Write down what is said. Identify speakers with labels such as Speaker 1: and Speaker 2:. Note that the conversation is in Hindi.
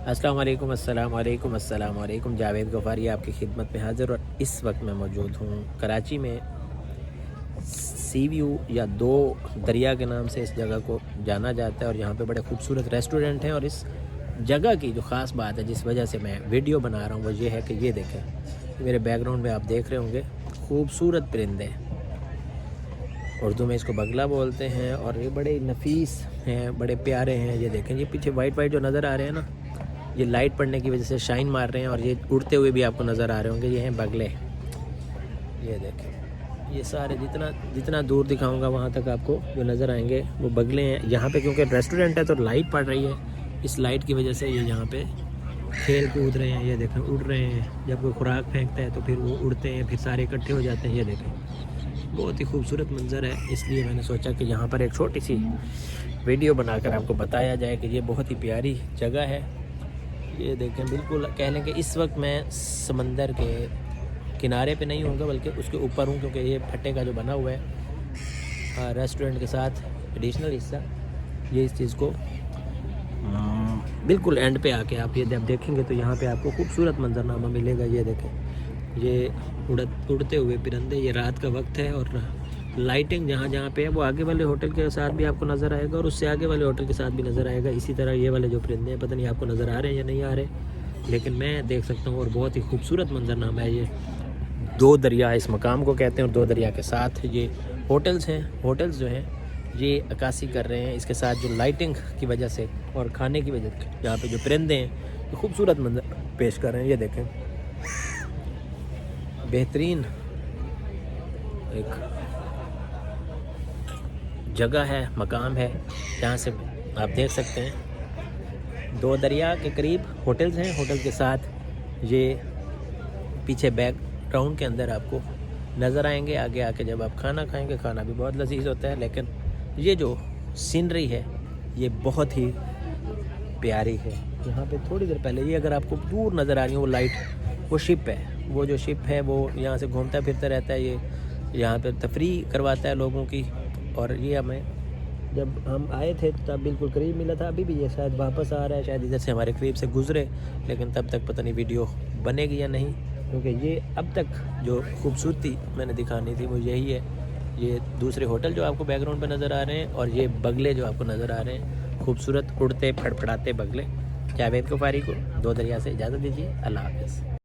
Speaker 1: अस्सलाम वालेकुम। जावेद गफ़ारी आपकी खिदमत में हाज़िर और इस वक्त मैं मौजूद हूँ कराची में। सी व्यू या दो दरिया के नाम से इस जगह को जाना जाता है और यहाँ पे बड़े खूबसूरत रेस्टोरेंट हैं। और इस जगह की जो ख़ास बात है जिस वजह से मैं वीडियो बना रहा हूँ वो ये है कि ये देखें, मेरे बैकग्राउंड में आप देख रहे होंगे खूबसूरत परिंदे, उर्दू में इसको बगला बोलते हैं और ये बड़े नफीस हैं, बड़े प्यारे हैं। ये देखें, ये पीछे वाइट वाइट जो नज़र आ रहे हैं ना, ये लाइट पड़ने की वजह से शाइन मार रहे हैं और ये उड़ते हुए भी आपको नज़र आ रहे होंगे। ये हैं बगले। ये देखें, ये सारे जितना दूर दिखाऊंगा वहाँ तक आपको जो नज़र आएंगे वो बगले हैं। यहाँ पे क्योंकि रेस्टोरेंट है तो लाइट पड़ रही है, इस लाइट की वजह से ये यहाँ पे खेल कूद रहे हैं। ये देखें, उड़ रहे हैं। जब कोई खुराक फेंकता है तो फिर वो उड़ते हैं, फिर सारे इकट्ठे हो जाते हैं। ये देखें, बहुत ही खूबसूरत मंज़र है, इसलिए मैंने सोचा कि यहाँ पर एक छोटी सी वीडियो बनाकर आपको बताया जाए कि ये बहुत ही प्यारी जगह है। ये देखें, बिल्कुल कह लें कि इस वक्त मैं समंदर के किनारे पे नहीं हूँगा बल्कि उसके ऊपर हूँ, क्योंकि ये फट्टे का जो बना हुआ है रेस्टोरेंट के साथ एडिशनल हिस्सा, ये इस चीज़ को बिल्कुल एंड पे आके आप ये जब देखेंगे तो यहाँ पे आपको खूबसूरत मंजरनामा मिलेगा। ये देखें, ये उड़ते हुए परिंदे। ये रात का वक्त है और लाइटिंग जहाँ पे है वो आगे वाले होटल के साथ भी आपको नज़र आएगा और उससे आगे वाले होटल के साथ भी नज़र आएगा। इसी तरह ये वाले जो परिंदे हैं, पता नहीं आपको नज़र आ रहे हैं या नहीं आ रहे, लेकिन मैं देख सकता हूँ और बहुत ही खूबसूरत मंजरनामा है। ये दो दरिया इस मकाम को कहते हैं और दो दरिया के साथ ये होटल्स हैं। होटल्स जो हैं ये अक्कासी कर रहे हैं, इसके साथ जो लाइटिंग की वजह से और खाने की वजह से यहाँ पे जो परिंदे हैं ये खूबसूरत मंजर पेश कर रहे हैं। ये देखें, बेहतरीन एक जगह है, मकाम है, जहाँ से आप देख सकते हैं दो दरिया के करीब होटल्स हैं। होटल के साथ ये पीछे बैकग्राउंड के अंदर आपको नज़र आएंगे। आगे आके जब आप खाना खाएंगे, खाना भी बहुत लजीज होता है, लेकिन ये जो सीनरी है ये बहुत ही प्यारी है। यहाँ पे थोड़ी देर पहले ये अगर आपको दूर नज़र आ रही है वो लाइट, वो शिप है। वो जो शिप है वो यहाँ से घूमता फिरता रहता है, ये यहाँ पे तफरीह करवाता है लोगों की। और ये हमें जब हम आए थे तब बिल्कुल करीब मिला था, अभी भी ये शायद वापस आ रहा है, शायद इधर से हमारे करीब से गुजरे, लेकिन तब तक पता नहीं वीडियो बनेगी या नहीं, क्योंकि ये अब तक जो खूबसूरती मैंने दिखानी थी वो यही है। ये दूसरे होटल जो आपको बैकग्राउंड पे नज़र आ रहे हैं और ये बगले जो आपको नज़र आ रहे हैं, खूबसूरत उड़ते फड़फड़ाते बगले। जावेद गफ़ारी को दो दरिया से इजाज़त दीजिए। अल्लाह हाफ़िज़।